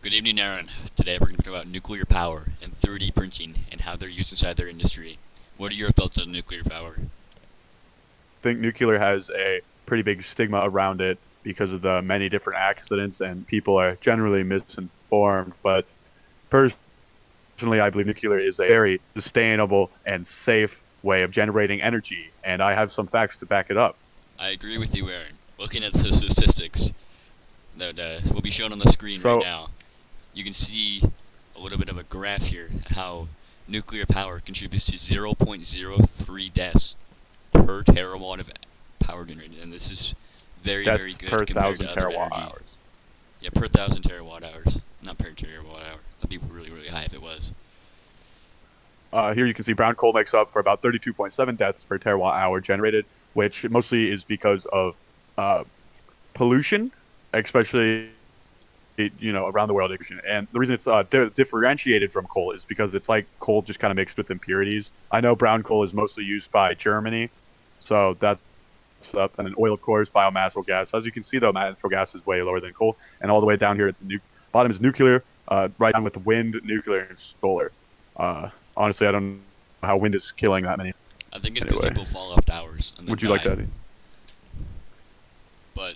Good evening, Aaron. Today we're going to talk about nuclear power and 3D printing and how they're used inside their industry. What are your thoughts on nuclear power? Think nuclear has a pretty big stigma around it because of the many different accidents, and people are generally misinformed. But personally, I believe nuclear is a very sustainable and safe way of generating energy, and I have some facts to back it up. I agree with you, Aaron. Looking at the statistics that will be shown on the screen right So, now, you can see a little bit of a graph here how nuclear power contributes to 0.03 deaths per terawatt of power generated, and this is very, very that's good per compared to thousand other terawatt energy. hours. Yeah, per thousand terawatt hours, not per terawatt hour. That'd be really, really high if it was. Here you can see brown coal makes up for about 32.7 deaths per terawatt hour generated, which mostly is because of uh, pollution, especially around the world. And the reason it's differentiated from coal is because it's like coal just kind of mixed with impurities. I know brown coal is mostly used by Germany, so that's up. And then oil, of course, biomass, natural gas. As you can see, though, natural gas is way lower than coal. And all the way down here at the bottom is nuclear, right down with wind, nuclear, and solar. Honestly, I don't know how wind is killing that many. I think it's because Anyway, people fall off towers and then would you like die. that? But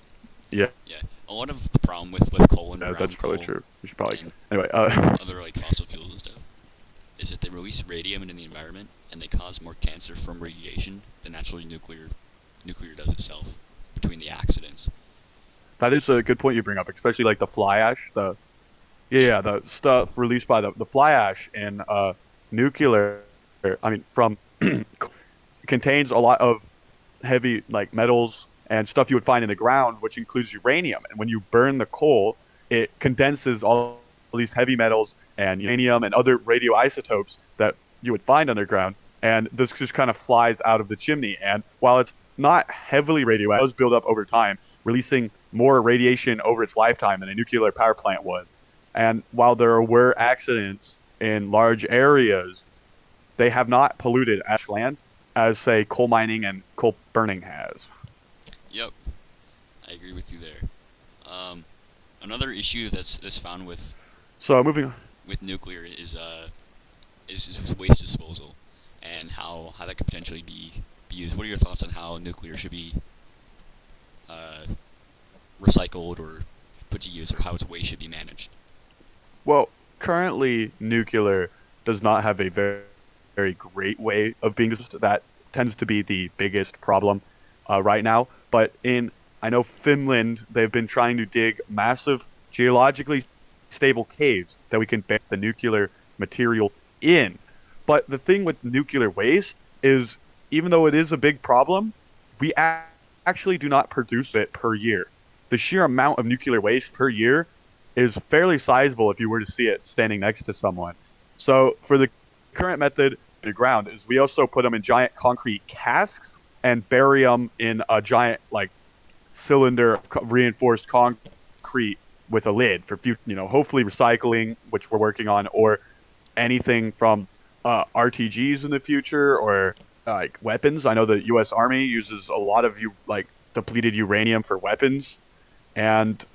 Yeah, yeah, a lot of the problem with coal and that's brown probably coal true. We should probably and anyway. other like fossil fuels and stuff is that they release radium into the environment and they cause more cancer from radiation than actually nuclear does itself between the accidents. That is a good point you bring up, especially like the fly ash, the yeah, the stuff released by the fly ash in nuclear. I mean, from contains a lot of heavy like metals and stuff you would find in the ground, which includes uranium. And when you burn the coal, it condenses all these heavy metals and uranium and other radioisotopes that you would find underground. And this just kind of flies out of the chimney. And while it's not heavily radioactive, it does build up over time, releasing more radiation over its lifetime than a nuclear power plant would. And while there were accidents in large areas, they have not polluted ash land as, say, coal mining and coal burning has. Yep, I agree with you there. Um, Another issue that's found So moving on. with nuclear is waste disposal and how that could potentially be used. What are your thoughts on how nuclear should be uh, recycled or put to use, or how its waste should be managed? Well, currently, nuclear does not have a very great way of being used. That tends to be the biggest problem right now. But I know Finland, they've been trying to dig massive, geologically stable caves that we can bury the nuclear material in. But the thing with nuclear waste is, even though it is a big problem, we actually do not produce it per year. The sheer amount of nuclear waste per year is fairly sizable if you were to see it standing next to someone. So for the current method the ground is we also put them in giant concrete casks and bury them in a giant like cylinder of reinforced concrete with a lid for hopefully recycling, which we're working on, or anything from RTGs in the future, or like weapons. I know the U.S. Army uses a lot of depleted uranium for weapons and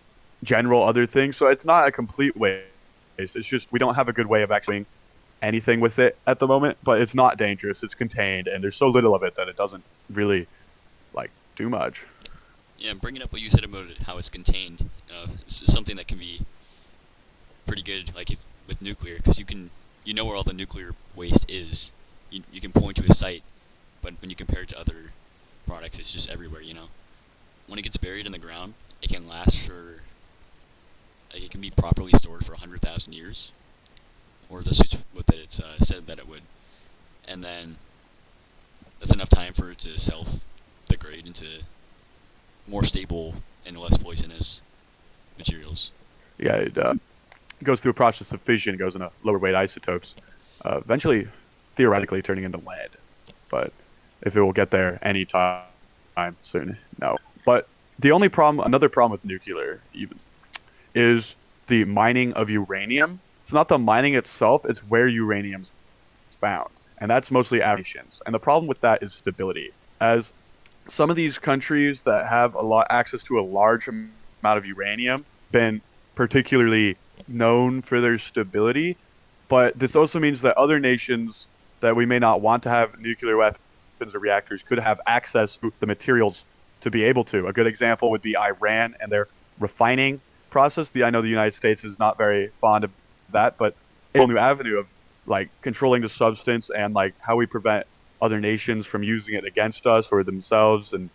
general other things. So it's not a complete waste. It's just we don't have a good way of actually doing anything with it at the moment. But it's not dangerous. It's contained, and there's so little of it that it doesn't really do much. Yeah, and bringing up what you said about it, how it's contained, it's something that can be pretty good, like if with nuclear, because you know where all the nuclear waste is. You can point to a site, but when you compare it to other products, it's just everywhere. When it gets buried in the ground, it can last for like it can be properly stored for 100,000 years, or that's just what that it's said that it would, and then that's enough time for it to self degrade into more stable and less poisonous materials. Yeah, it goes through a process of fission, goes into lower weight isotopes, eventually, theoretically, turning into lead. But if it will get there anytime soon, no. But another problem with nuclear, even, is the mining of uranium. It's not the mining itself; it's where uranium's found, and that's mostly applications. And the problem with that is stability, as some of these countries that have a lot access to a large amount of uranium been particularly known for their stability, but this also means that other nations that we may not want to have nuclear weapons or reactors could have access to the materials to be able to. A good example would be Iran and their refining process. I know the United States is not very fond of that, but a whole new avenue of like controlling the substance and like how we prevent other nations from using it against us or themselves, and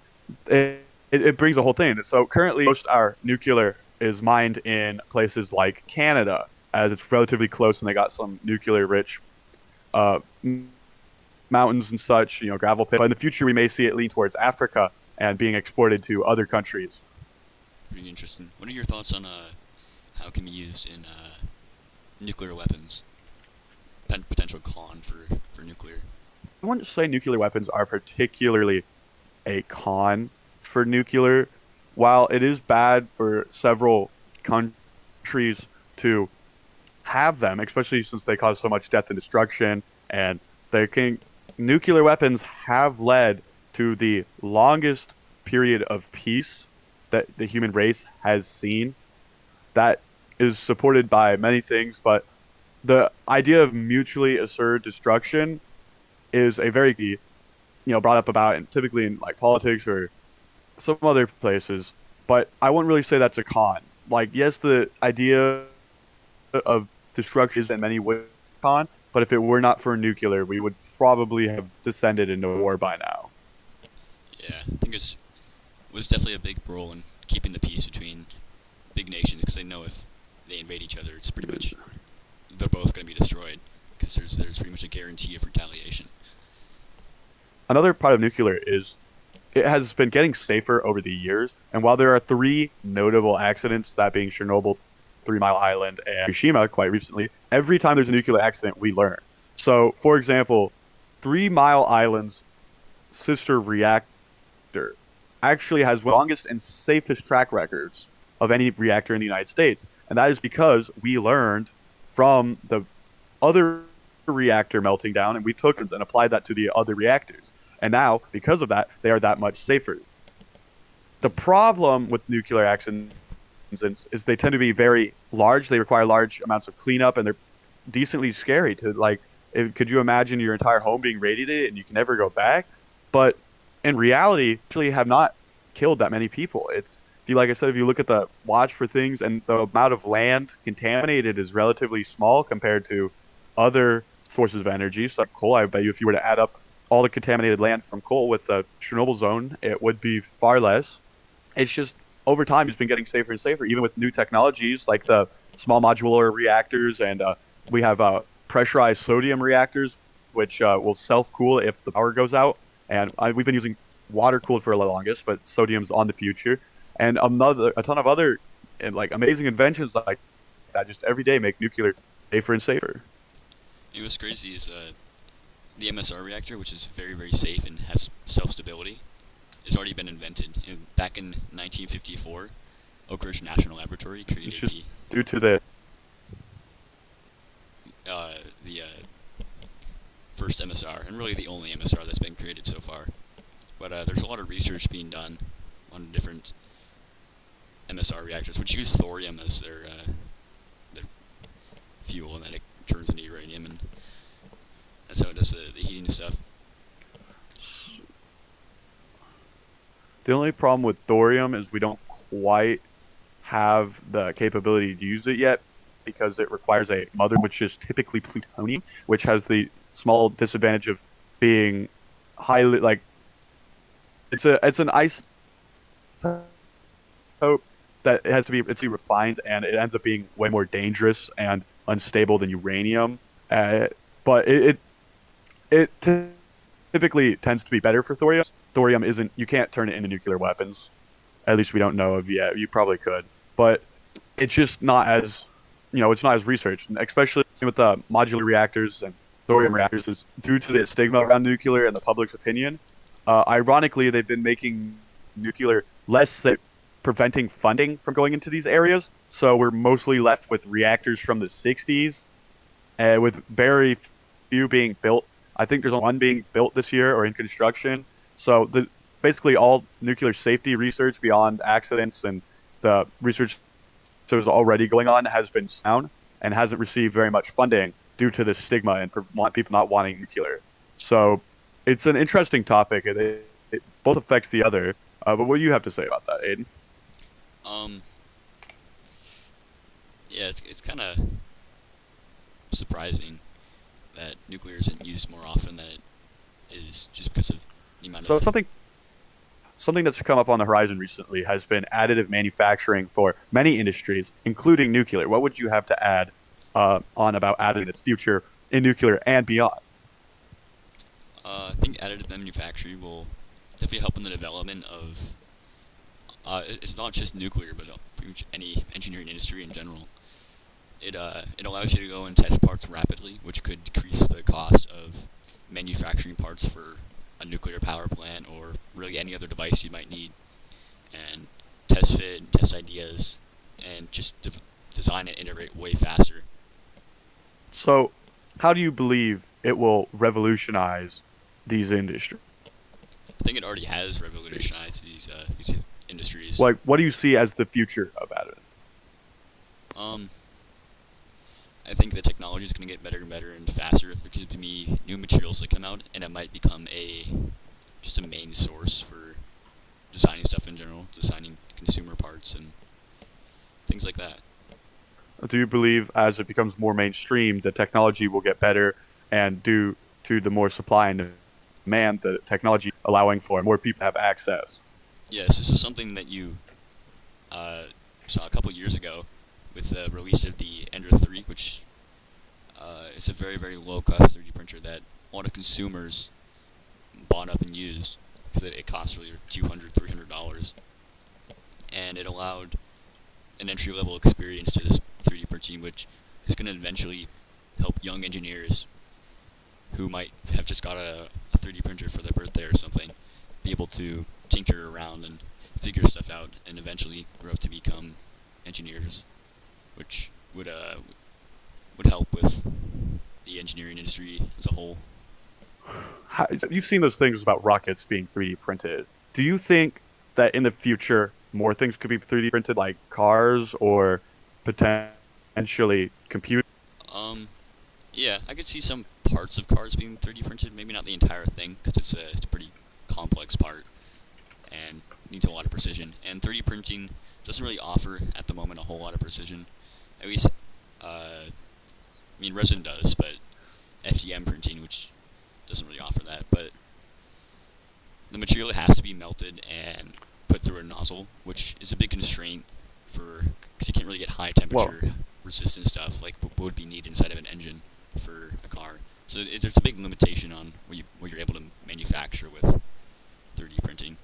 it brings a whole thing. So currently, most our nuclear is mined in places like Canada, as it's relatively close and they got some nuclear rich uh, mountains and such, gravel pit. But in the future, we may see it lean towards Africa and being exported to other countries. Pretty interesting. What are your thoughts on how it can be used in nuclear weapons? Potential con for nuclear. I wouldn't say nuclear weapons are particularly a con for nuclear. While it is bad for several countries to have them, especially since they cause so much death and destruction, and they can, nuclear weapons have led to the longest period of peace that the human race has seen. That is supported by many things, but the idea of mutually assured destruction is a very brought up about, and typically in like politics or some other places, but I wouldn't really say that's a con. Like, yes, the idea of destruction is in many ways a con, but if it were not for nuclear, we would probably have descended into war by now. Yeah, I think it was definitely a big role in keeping the peace between big nations, because they know if they invade each other, it's pretty much they're both going to be destroyed, because there's pretty much a guarantee of retaliation. Another part of nuclear is it has been getting safer over the years, and while there are three notable accidents, that being Chernobyl, 3 Mile Island, and Fukushima quite recently, every time there's a nuclear accident, we learn. So, for example, 3 Mile Island's sister reactor actually has one of the longest and safest track records of any reactor in the United States, and that is because we learned from the other reactor melting down, and we took and applied that to the other reactors. And now, because of that, they are that much safer. The problem with nuclear accidents is they tend to be very large. They require large amounts of cleanup, and they're decently scary to like. Could you imagine your entire home being radiated and you can never go back? But in reality, actually have not killed that many people. It's like I said, if you look at the watch for things, and the amount of land contaminated is relatively small compared to other sources of energy. So coal, I bet you if you were to add up all the contaminated land from coal with the Chernobyl zone, it would be far less. It's just over time, it's been getting safer and safer, even with new technologies like the small modular reactors, and we have pressurized sodium reactors, which will self-cool if the power goes out. And we've been using water cooled for the longest, but sodium's on the future. And a ton of other and like amazing inventions like that just every day make nuclear safer and safer. What's crazy is the MSR reactor, which is very, very safe and has self-stability, has already been invented. Back in 1954, Oak Ridge National Laboratory created it's just due to the first MSR, and really the only MSR that's been created so far. But there's a lot of research being done on different MSR reactors, which use thorium as their fuel, and then it turns into uranium, and that's how it does the heating and stuff. The only problem with thorium is we don't quite have the capability to use it yet, because it requires a mother, which is typically plutonium, which has the small disadvantage of being highly like it's an isotope that it has to be refined, and it ends up being way more dangerous and unstable than uranium. But it typically tends to be better for thorium. Thorium isn't, you can't turn it into nuclear weapons. At least we don't know of yet. You probably could, but it's just not as, it's not as researched, and especially with the modular reactors and thorium reactors, is due to the stigma around nuclear and the public's opinion. Ironically, they've been making nuclear less safe, preventing funding from going into these areas. So we're mostly left with reactors from the 60s, with very few being built. I think there's only one being built this year or in construction. So basically all nuclear safety research beyond accidents and the research is already going on has been sound and hasn't received very much funding due to the stigma and people not wanting nuclear. So it's an interesting topic. It both affects the other. But what do you have to say about that, Aiden? Um, yeah, it's kind of surprising that nuclear isn't used more often than it is, just because of the amount So of. something that's come up on the horizon recently has been additive manufacturing for many industries, including nuclear. What would you have to add on about additive its future in nuclear and beyond? I think additive manufacturing will definitely help in the development of. It's not just nuclear, but pretty much any engineering industry in general. It allows you to go and test parts rapidly, which could decrease the cost of manufacturing parts for a nuclear power plant or really any other device you might need, and test fit, test ideas, and just design and iterate way faster. So, how do you believe it will revolutionize these industries? I think it already has revolutionized these industries. Like, what do you see as the future of additive? Um, I think the technology is going to get better and better and faster. There could be new materials that come out, and it might become just a main source for designing stuff in general, designing consumer parts and things like that. Do you believe as it becomes more mainstream, the technology will get better, and due to the more supply and demand, the technology allowing for more people to have access? Yes, this is something that you saw a couple years ago with the release of the Ender 3, which is a very, very low-cost 3D printer that a lot of consumers bought up and used because it cost really $200, $300, and it allowed an entry-level experience to this 3D printing, which is going to eventually help young engineers who might have just got a 3D printer for their birthday or something be able to tinker around and figure stuff out and eventually grow up to become engineers, which would help with the engineering industry as a whole. You've seen those things about rockets being 3D printed. Do you think that in the future more things could be 3D printed, like cars or potentially computers? Um, yeah, I could see some parts of cars being 3D printed, maybe not the entire thing, because it's a pretty complex part and needs a lot of precision. And 3D printing doesn't really offer, at the moment, a whole lot of precision. At least, I mean, resin does, but FDM printing, which doesn't really offer that. But the material has to be melted and put through a nozzle, which is a big constraint because you can't really get high Well, temperature resistant stuff like what would be needed inside of an engine for a car. So there's a big limitation on what you're able to manufacture with 3D printing.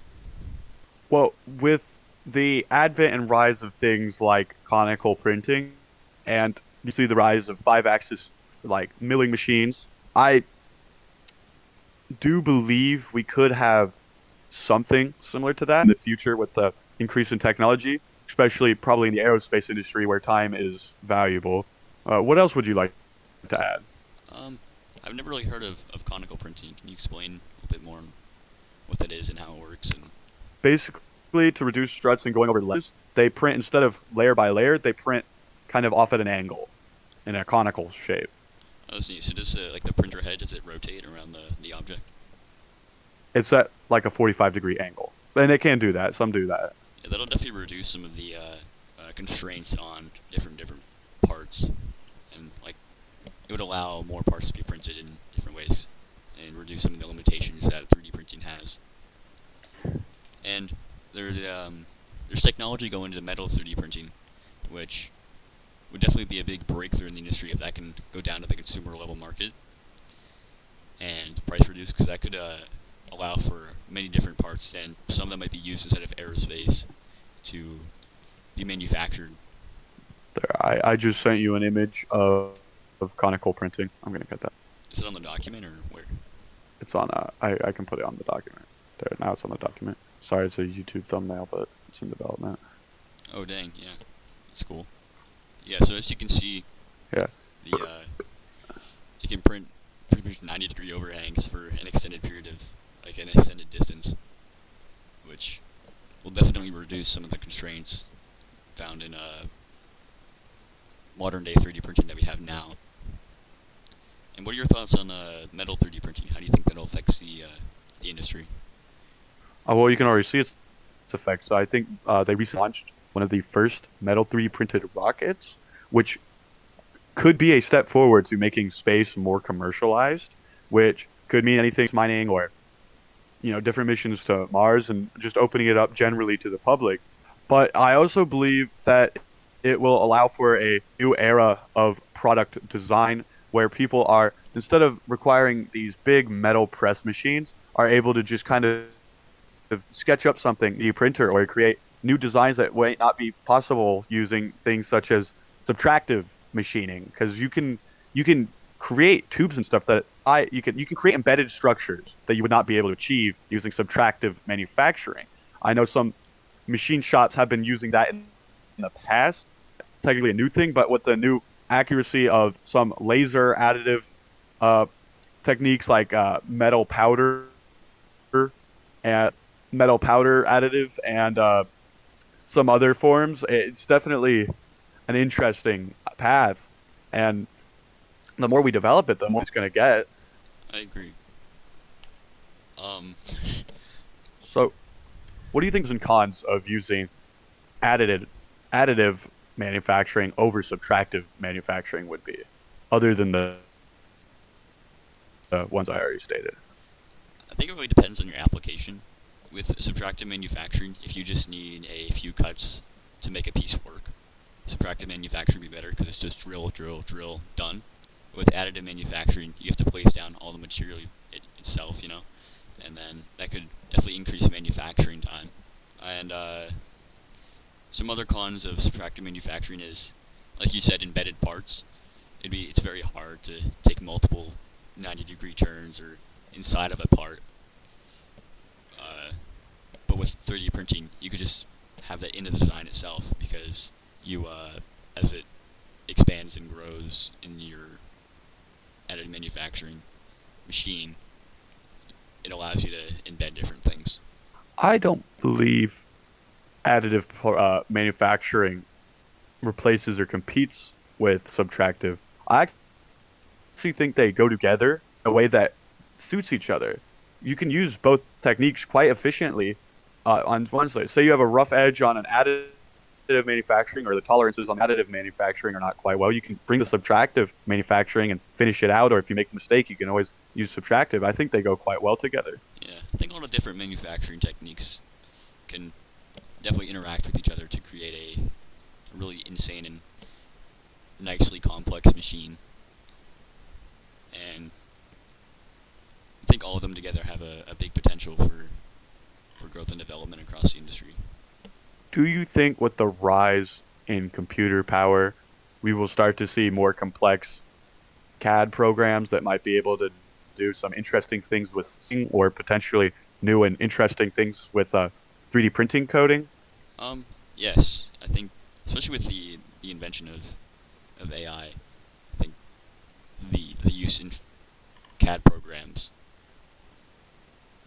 well, with the advent and rise of things like conical printing, and you see the rise of five-axis like milling machines, I do believe we could have something similar to that in the future with the increase in technology, especially probably in the aerospace industry where time is valuable. What else would you like to add? Um, I've never really heard of conical printing. Can you explain a little bit more on what that is and how it works? And Basically, to reduce struts and going over layers, they print instead of layer by layer, they print kind of off at an angle in a conical shape. oh, so does like the printer head, does it rotate around the object? It's at like a 45-degree angle. And it can do that. Some do that. Yeah, that'll definitely reduce some of the constraints on different parts, and like it would allow more parts to be printed in different ways, and reduce some of the limitations that 3D printing has. And there's technology going into metal 3D printing, which would definitely be a big breakthrough in the industry if that can go down to the consumer level market and the price reduce, because that could allow for many different parts, and some of them might be used inside of aerospace to be manufactured. There, I just sent you an image of conical printing. I'm going to get that. Is it on the document or where? It's on, I can put it on the document. There, now it's on the document. Sorry, it's a YouTube thumbnail, but it's in development. Oh dang, yeah, that's cool. Yeah, so as you can see, Yeah. the you can print pretty much 90-degree overhangs for an extended period of like an extended distance, which will definitely reduce some of the constraints found in modern day 3D printing that we have now. And what are your thoughts on metal 3D printing? How do you think that affects the industry? Well, you can already see its effects. So I think they recently launched one of the first metal 3D printed rockets, which could be a step forward to making space more commercialized, which could mean anything mining or different missions to Mars and just opening it up generally to the public. But I also believe that it will allow for a new era of product design where people are, instead of requiring these big metal press machines, are able to just kind of sketch up something, the printer, or create new designs that might not be possible using things such as subtractive machining, because you can create tubes and stuff that you can create embedded structures that you would not be able to achieve using subtractive manufacturing. I know some machine shops have been using that in the past. Technically a new thing, but with the new accuracy of some laser additive uh, techniques like and metal powder additive and some other forms, it's definitely an interesting path. And the more we develop it, the more it's going to get. I agree. Um, So, what do you think is in cons of using additive additive manufacturing over subtractive manufacturing would be, other than the ones I already stated? I think it really depends on your application. With subtractive manufacturing, if you just need a few cuts to make a piece work, subtractive manufacturing would be better because it's just drill, drill, drill, done. With additive manufacturing, you have to place down all the material itself, and then that could definitely increase manufacturing time. And some other cons of subtractive manufacturing is, like you said, embedded parts. It's very hard to take multiple 90-degree turns or inside of a part. But with 3D printing, you could just have that into the design itself because as it expands and grows in your additive manufacturing machine, it allows you to embed different things. I don't believe additive manufacturing replaces or competes with subtractive. I actually think they go together in a way that suits each other. You can use both techniques quite efficiently on one side. Say you have a rough edge on an additive manufacturing, or the tolerances on additive manufacturing are not quite well. You can bring the subtractive manufacturing and finish it out, or if you make a mistake, you can always use subtractive. I think they go quite well together. Yeah, I think all the different manufacturing techniques can definitely interact with each other to create a really insane and nicely complex machine. And I think all of them together have a big potential for growth and development across the industry. Do you think with the rise in computer power, we will start to see more complex CAD programs that might be able to do some interesting things with or potentially new and interesting things with 3D printing coding? Yes, I think, especially with the invention of AI, I think the use in CAD programs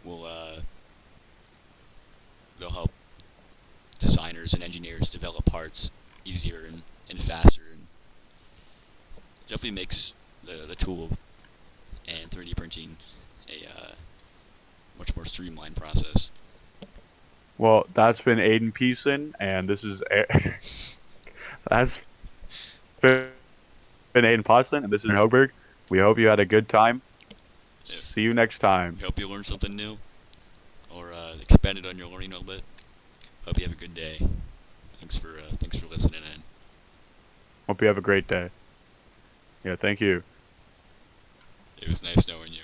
will they'll help designers and engineers develop parts easier and faster, and definitely makes the tool and 3D printing a much more streamlined process. Well, that's been Aiden Peason, and this is that's been Aiden Peason, and this is Hoberg. We hope you had a good time. Yeah. See you next time. We hope you learned something new, or expanded on your learning a little bit. Hope you have a good day. Thanks for listening in. Hope you have a great day. Yeah, thank you. It was nice knowing you.